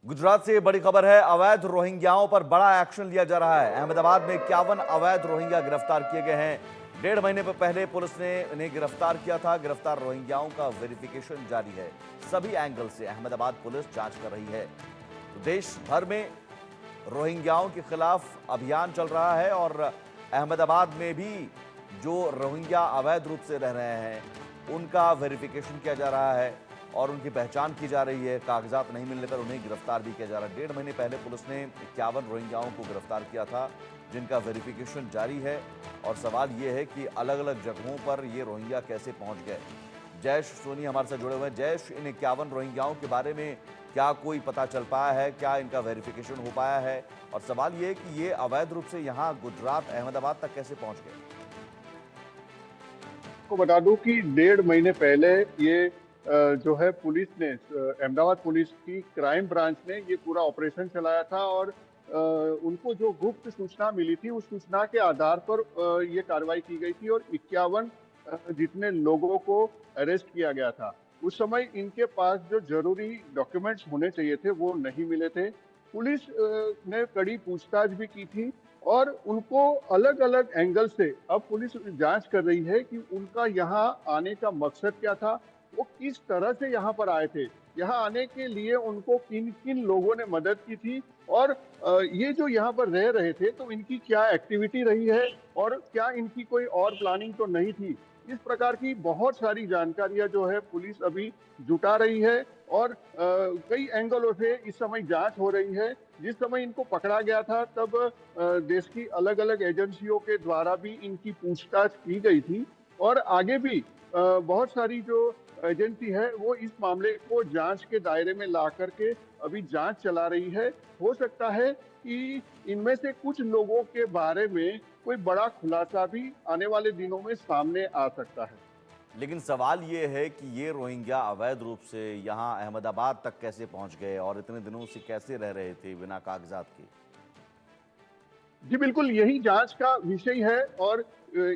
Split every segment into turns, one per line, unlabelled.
गुजरात से बड़ी खबर है। अवैध रोहिंग्याओं पर बड़ा एक्शन लिया जा रहा है। अहमदाबाद में 51 अवैध रोहिंग्या गिरफ्तार किए गए हैं। 1.5 महीने पहले पुलिस ने इन्हें गिरफ्तार किया था। गिरफ्तार रोहिंग्याओं का वेरिफिकेशन जारी है। सभी एंगल से अहमदाबाद पुलिस जांच कर रही है। तो देश भर में रोहिंग्याओं के खिलाफ अभियान चल रहा है और अहमदाबाद में भी जो रोहिंग्या अवैध रूप से रह रहे हैं उनका वेरिफिकेशन किया जा रहा है और उनकी पहचान की जा रही है। कागजात नहीं मिलने पर उन्हें गिरफ्तार भी किया जा रहा है। 1.5 महीने पहले पुलिस ने 51 रोहिंग्याओं को गिरफ्तार किया था जिनका वेरिफिकेशन जारी है। और सवाल ये है कि अलग अलग जगहों पर ये रोहिंग्या कैसे पहुंच गए। जयेश सोनी हमारे साथ जुड़े हुए हैं। जयेश, इन 51 रोहिंग्याओं के बारे में क्या कोई पता चल पाया है? क्या इनका वेरिफिकेशन हो पाया है? और सवाल ये है कि ये अवैध रूप से यहाँ गुजरात अहमदाबाद तक कैसे पहुंच गए?
को बता दूं कि 1.5 महीने पहले ये जो है पुलिस ने अहमदाबाद पुलिस की क्राइम ब्रांच ने ये पूरा ऑपरेशन चलाया था और उनको जो गुप्त सूचना मिली थी उस सूचना के आधार पर ये कार्रवाई की गई थी और 51 जितने लोगों को अरेस्ट किया गया था। उस समय इनके पास जो जरूरी डॉक्यूमेंट्स होने चाहिए थे वो नहीं मिले थे। पुलिस ने कड़ी पूछताछ भी की थी और उनको अलग अलग एंगल से अब पुलिस जांच कर रही है कि उनका यहाँ आने का मकसद क्या था, वो किस तरह से यहाँ पर आए थे, यहाँ आने के लिए उनको किन किन लोगों ने मदद की थी और ये जो यहाँ पर रह रहे थे तो इनकी क्या एक्टिविटी रही है और क्या इनकी कोई और प्लानिंग तो नहीं थी। इस प्रकार की बहुत सारी जानकारियां जो है पुलिस अभी जुटा रही है और कई एंगलों से इस समय जांच हो रही है। जिस समय इनको पकड़ा गया था तब देश की अलग अलग एजेंसियों के द्वारा भी इनकी पूछताछ की गई थी और आगे भी बहुत सारी जो एजेंसी है वो इस मामले को जांच के दायरे में ला करके अभी जांच चला रही है। हो सकता है कि इनमें से कुछ लोगों के बारे में कोई बड़ा खुलासा भी आने वाले दिनों में सामने आ सकता है।
लेकिन सवाल ये है कि ये रोहिंग्या अवैध रूप से यहाँ अहमदाबाद तक कैसे पहुंच गए और इतने दिनों से कैसे रह रहे थे बिना कागजात के?
जी बिल्कुल, यही जांच का विषय है और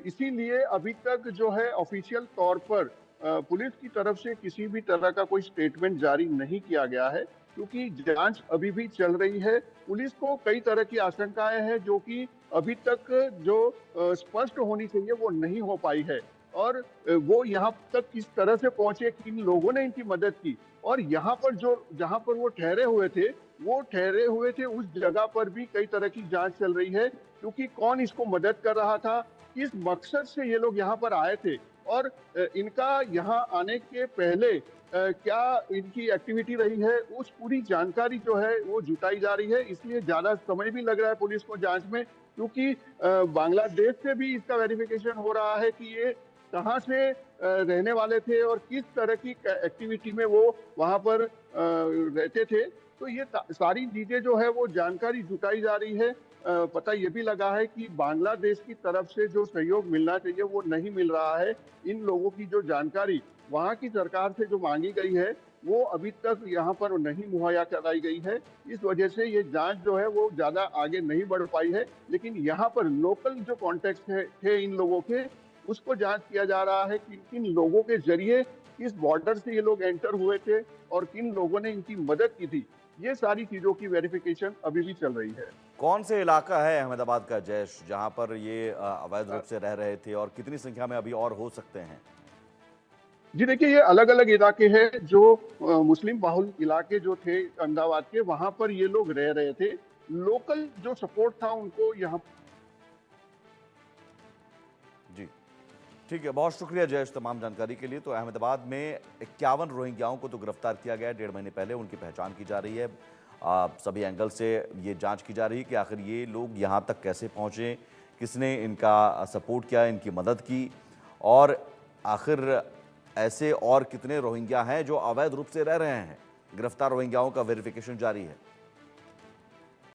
इसीलिए अभी तक जो है ऑफिशियल तौर पर पुलिस की तरफ से किसी भी तरह का कोई स्टेटमेंट जारी नहीं किया गया है क्योंकि जांच अभी भी चल रही है। पुलिस को कई तरह की आशंकाएं हैं जो कि अभी तक जो स्पष्ट होनी चाहिए वो नहीं हो पाई है और वो यहाँ तक किस तरह से पहुंचे, किन लोगों ने इनकी मदद की और यहाँ पर जो जहाँ पर वो ठहरे हुए थे उस जगह पर भी कई तरह की जांच चल रही है क्योंकि कौन इसको मदद कर रहा था, किस मकसद से ये लोग यहाँ पर आए थे और इनका यहाँ आने के पहले क्या इनकी एक्टिविटी रही है, उस पूरी जानकारी जो है वो जुटाई जा रही है। इसलिए ज्यादा समय भी लग रहा है पुलिस को जांच में क्योंकि बांग्लादेश से भी इसका वेरिफिकेशन हो रहा है कि ये कहाँ से रहने वाले थे और किस तरह की एक्टिविटी में वो वहां पर रहते थे। तो ये सारी चीजें जो है वो जानकारी जुटाई जा रही है। पता ये भी लगा है कि बांग्लादेश की तरफ से जो सहयोग मिलना चाहिए वो नहीं मिल रहा है। इन लोगों की जो जानकारी वहाँ की सरकार से जो मांगी गई है वो अभी तक यहाँ पर नहीं मुहैया कराई गई है। इस वजह से ये जांच जो है वो ज्यादा आगे नहीं बढ़ पाई है। लेकिन यहाँ पर लोकल जो कॉन्टेक्स्ट थे इन लोगों के उसको जांच किया जा रहा है कि किन लोगों के जरिए किस बॉर्डर से ये लोग एंटर हुए थे और किन लोगों ने इनकी मदद की थी। ये सारी चीजों की वेरिफिकेशन अभी भी चल रही है।
कौन से इलाका है अहमदाबाद का, जयेश, जहां पर ये अवैध रूप से रह रहे थे और कितनी संख्या में अभी और हो सकते हैं?
जी देखिए, ये अलग अलग इलाके हैं जो मुस्लिम बाहुल इलाके जो थे अहमदाबाद के, वहां पर ये लोग रह रहे थे। लोकल जो सपोर्ट था उनको यहाँ।
जी, ठीक है। बहुत शुक्रिया जयेश तमाम जानकारी के लिए। तो अहमदाबाद में 51 रोहिंग्याओं को तो गिरफ्तार किया गया है 1.5 महीने पहले। उनकी पहचान की जा रही है। सभी एंगल से ये जांच की जा रही है कि आखिर ये लोग यहाँ तक कैसे पहुँचे, किसने इनका सपोर्ट किया, इनकी मदद की और आखिर ऐसे और कितने रोहिंग्या हैं जो अवैध रूप से रह रहे हैं। गिरफ्तार रोहिंग्याओं का वेरिफिकेशन जारी है।